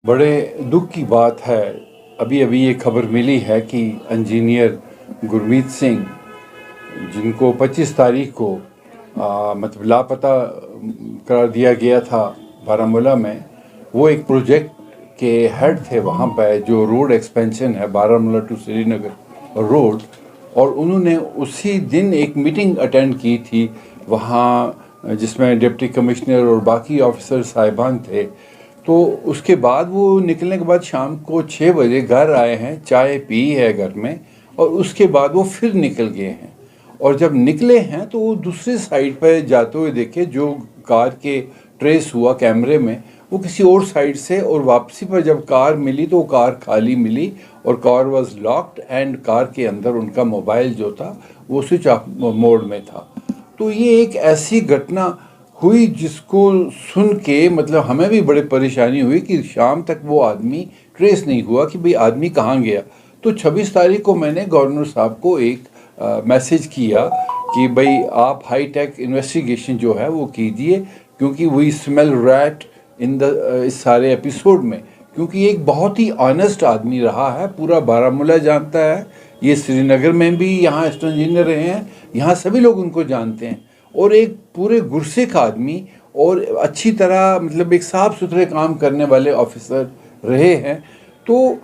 बड़े दुख की बात है। अभी अभी ये खबर मिली है कि इंजीनियर गुरमीत सिंह, जिनको 25 तारीख को मतलब लापता करार दिया गया था बारामूला में, वो एक प्रोजेक्ट के हेड थे वहाँ पे, जो रोड एक्सपेंशन है बारामूला टू श्रीनगर रोड। और उन्होंने उसी दिन एक मीटिंग अटेंड की थी वहाँ, जिसमें डिप्टी कमिश्नर और बाकी ऑफिसर साहिबान थे। तो उसके बाद वो निकलने के बाद शाम को 6 बजे घर आए हैं, चाय पी है घर में, और उसके बाद वो फिर निकल गए हैं। और जब निकले हैं तो वो दूसरी साइड पर जाते हुए देखे, जो कार के ट्रेस हुआ कैमरे में, वो किसी और साइड से। और वापसी पर जब कार मिली तो कार खाली मिली और car was locked, and car के अंदर उनका मोबाइल जो था वो स्विच ऑफ मोड में था। तो ये एक ऐसी घटना हुई जिसको सुन के मतलब हमें भी बड़े परेशानी हुई कि शाम तक वो आदमी ट्रेस नहीं हुआ कि भाई आदमी कहाँ गया। तो 26 तारीख को मैंने गवर्नर साहब को एक मैसेज किया कि भाई आप हाई टेक इन्वेस्टिगेशन जो है वो कीजिए, क्योंकि we smell rat in the इस सारे एपिसोड में। क्योंकि एक बहुत ही ऑनेस्ट आदमी रहा है, पूरा बारामूला जानता है, ये श्रीनगर में भी यहाँ असिस्टेंट इंजीनियर रहे हैं, यहाँ सभी लोग उनको जानते हैं। और एक पूरे गुरसिख आदमी और अच्छी तरह मतलब एक साफ सुथरे काम करने वाले ऑफिसर रहे हैं। तो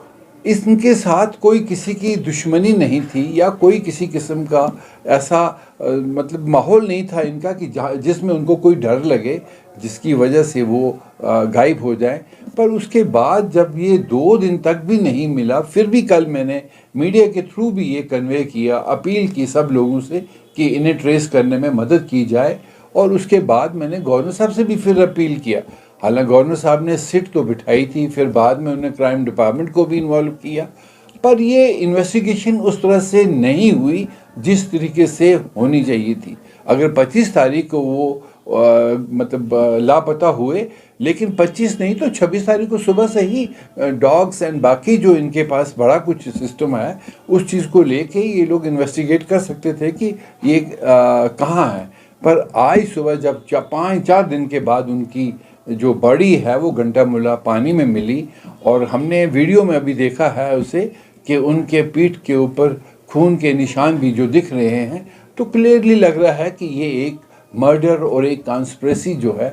इनके साथ कोई किसी की दुश्मनी नहीं थी या कोई किसी किस्म का ऐसा मतलब माहौल नहीं था इनका कि जिसमें उनको कोई डर लगे जिसकी वजह से वो गायब हो जाए। पर उसके बाद जब ये 2 दिन तक भी नहीं मिला, फिर भी कल मैंने मीडिया के थ्रू भी ये कन्वे किया, अपील की सब लोगों से कि इन्हें ट्रेस करने में मदद की जाए। और उसके बाद मैंने गवर्नर साहब से भी फिर अपील किया। हालांकि गवर्नर साहब ने सिट तो बिठाई थी, फिर बाद में उन्होंने क्राइम डिपार्टमेंट को भी इन्वॉल्व किया, पर ये इन्वेस्टिगेशन उस तरह से नहीं हुई जिस तरीके से होनी चाहिए थी। अगर 25 तारीख को वो मतलब लापता हुए, लेकिन 25 नहीं तो 26 तारीख को सुबह से ही डॉग्स एंड बाकी जो इनके पास बड़ा कुछ सिस्टम है, उस चीज़ को लेके ये लोग इन्वेस्टिगेट कर सकते थे कि ये कहाँ है। पर आज सुबह जब 4 दिन के बाद उनकी जो बॉडी है वो घंटामुला पानी में मिली, और हमने वीडियो में अभी देखा है उसे कि उनके पीठ के ऊपर खून के निशान भी जो दिख रहे हैं, तो क्लियरली लग रहा है कि ये एक मर्डर और एक कॉन्स्पिरेसी जो है।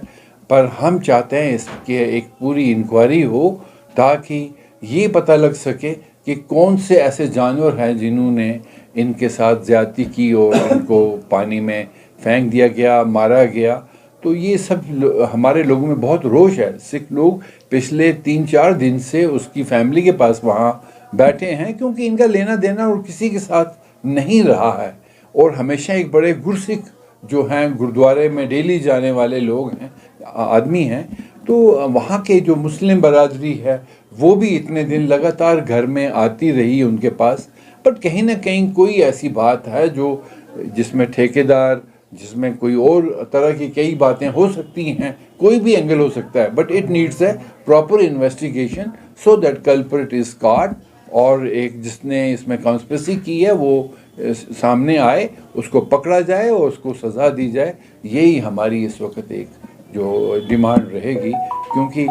पर हम चाहते हैं इसके एक पूरी इंक्वायरी हो, ताकि ये पता लग सके कि कौन से ऐसे जानवर हैं जिन्होंने इनके साथ ज़्यादती की और इनको पानी में फेंक दिया गया, मारा गया। तो ये सब हमारे लोगों में बहुत रोष है। सिख लोग पिछले 3-4 दिन से उसकी फैमिली के पास वहाँ बैठे हैं, क्योंकि इनका लेना देना और किसी के साथ नहीं रहा है। और हमेशा एक बड़े गुरसिख जो हैं, गुरुद्वारे में डेली जाने वाले लोग हैं, आदमी हैं, तो वहाँ के जो मुस्लिम बरादरी है वो भी इतने दिन लगातार घर में आती रही उनके पास। बट कहीं ना कहीं कोई ऐसी बात है जो जिसमें ठेकेदार, जिसमें कोई और तरह की कई बातें हो सकती हैं, कोई भी एंगल हो सकता है, but it needs a proper investigation so that culprit is caught, और एक जिसने इसमें कॉन्स्पिरेसी की है वो सामने आए, उसको पकड़ा जाए और उसको सज़ा दी जाए। यही हमारी इस वक्त एक जो डिमांड रहेगी, क्योंकि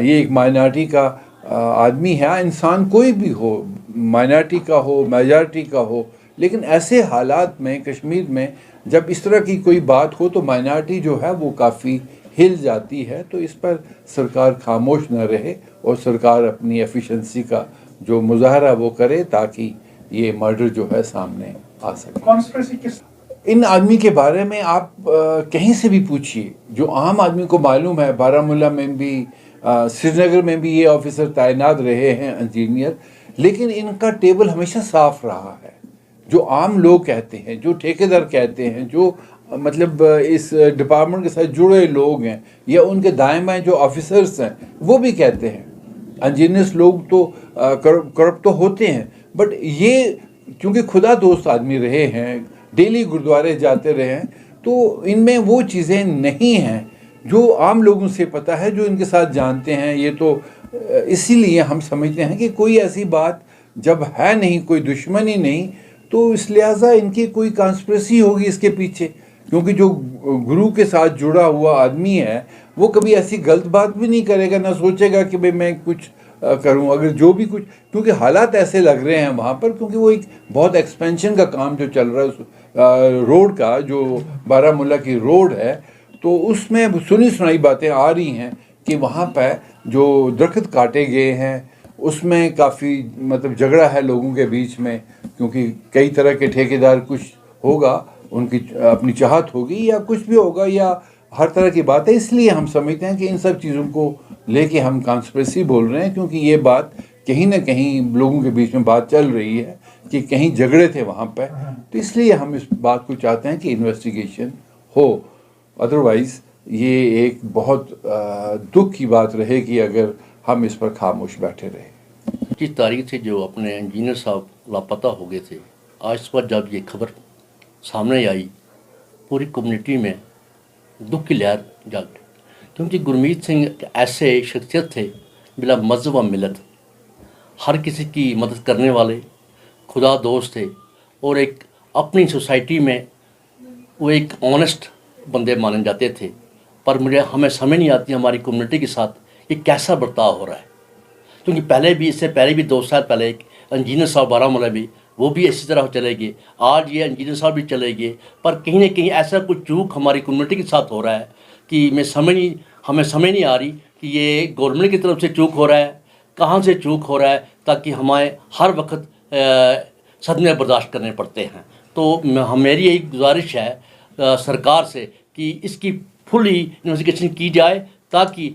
ये एक माइनॉरिटी का आदमी है, इंसान कोई भी हो, माइनॉरिटी का हो, मेजॉरिटी का हो, लेकिन ऐसे हालात में कश्मीर में जब इस तरह की कोई बात हो तो माइनॉरिटी जो है वो काफ़ी हिल जाती है। तो इस पर सरकार खामोश न रहे और सरकार अपनी एफिशिएंसी का जो मुजाहरा वो करे, ताकि ये मर्डर जो है सामने आ सके। कॉन्स्पिरेसी किस इन आदमी के बारे में आप कहीं से भी पूछिए, जो आम आदमी को मालूम है, बारामूला में भी श्रीनगर में भी ये ऑफिसर तैनात रहे हैं इंजीनियर, लेकिन इनका टेबल हमेशा साफ रहा है। जो आम लोग कहते हैं, जो ठेकेदार कहते हैं, जो मतलब इस डिपार्टमेंट के साथ जुड़े लोग हैं या उनके दाएं बाएं जो ऑफिसर्स हैं, वो भी कहते हैं इंजीनियर्स लोग तो करप्ट तो होते हैं, बट ये क्योंकि खुदा दोस्त आदमी रहे हैं, डेली गुरुद्वारे जाते रहे हैं, तो इनमें वो चीज़ें नहीं हैं जो आम लोगों से पता है, जो इनके साथ जानते हैं। ये तो इसीलिए हम समझते हैं कि कोई ऐसी बात जब है नहीं, कोई दुश्मनी नहीं, तो इस लिहाजा इनकी कोई कॉन्स्पिरेसी होगी इसके पीछे क्योंकि जो गुरु के साथ जुड़ा हुआ आदमी है वो कभी ऐसी गलत बात भी नहीं करेगा, ना सोचेगा कि भाई मैं कुछ करूं। अगर जो भी कुछ, क्योंकि हालात ऐसे लग रहे हैं वहाँ पर, क्योंकि वो एक बहुत एक्सपेंशन का काम जो चल रहा है रोड का, जो बारामूला की रोड है, तो उसमें सुनी सुनाई बातें आ रही हैं कि वहाँ पर जो दरख्त काटे गए हैं उसमें काफ़ी मतलब झगड़ा है लोगों के बीच में, क्योंकि कई तरह के ठेकेदार, कुछ होगा उनकी अपनी चाहत होगी या कुछ भी होगा या हर तरह की बात है। इसलिए हम समझते हैं कि इन सब चीज़ों को लेके हम कॉन्स्पिरेसी बोल रहे हैं, क्योंकि ये बात कहीं ना कहीं लोगों के बीच में बात चल रही है कि कहीं झगड़े थे वहाँ पर, तो इसलिए हम इस बात को चाहते हैं कि इन्वेस्टिगेशन हो। अदरवाइज़ ये एक बहुत दुख की बात रहेगी अगर हम इस पर खामोश बैठे रहे। जिस तारीख से जो अपने इंजीनियर साहब लापता हो गए थे, आज पर जब ये खबर सामने आई, पूरी कम्युनिटी में दुख की लहर जाग गई, क्योंकि गुरमीत सिंह ऐसे शख्सियत थे बिला मज़हब व मिलत, हर किसी की मदद करने वाले, खुदा दोस्त थे और एक अपनी सोसाइटी में वो एक ऑनेस्ट बंदे माने जाते थे। पर हमें समझ नहीं आती हमारी कम्युनिटी के साथ ये कैसा बर्ताव हो रहा है, क्योंकि पहले भी, इससे पहले भी 2 साल पहले एक इंजीनियर साहब बारामूला भी, वो भी इसी तरह चले गए, आज ये इंजीनियर साहब भी चले गए। पर कहीं ना कहीं ऐसा कुछ चूक हमारी कम्युनिटी के साथ हो रहा है कि हमें समझ नहीं आ रही कि ये गवर्नमेंट की तरफ से चूक हो रहा है, कहाँ से चूक हो रहा है, ताकि हमें हर वक्त सदमे बर्दाश्त करने पड़ते हैं। तो मेरी यही गुजारिश है सरकार से कि इसकी फुली इन्वेस्टिगेशन की जाए, ताकि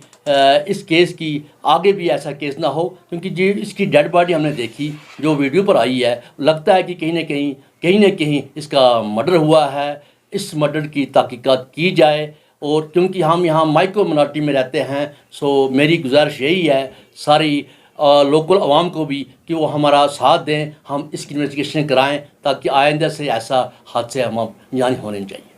इस केस की आगे भी ऐसा केस ना हो, क्योंकि जो इसकी डेड बॉडी हमने देखी जो वीडियो पर आई है, लगता है कि कहीं ना कहीं इसका मर्डर हुआ है। इस मर्डर की तहकीकात की जाए, और क्योंकि हम यहाँ माइक्रो मिनॉरिटी में रहते हैं, सो मेरी गुजारिश यही है सारी लोकल आवाम को भी कि वो हमारा साथ दें, हम इसकी इन्वेस्टिगेशन कराएं, ताकि आइंदा से ऐसा हादसे हम जान होने चाहिए।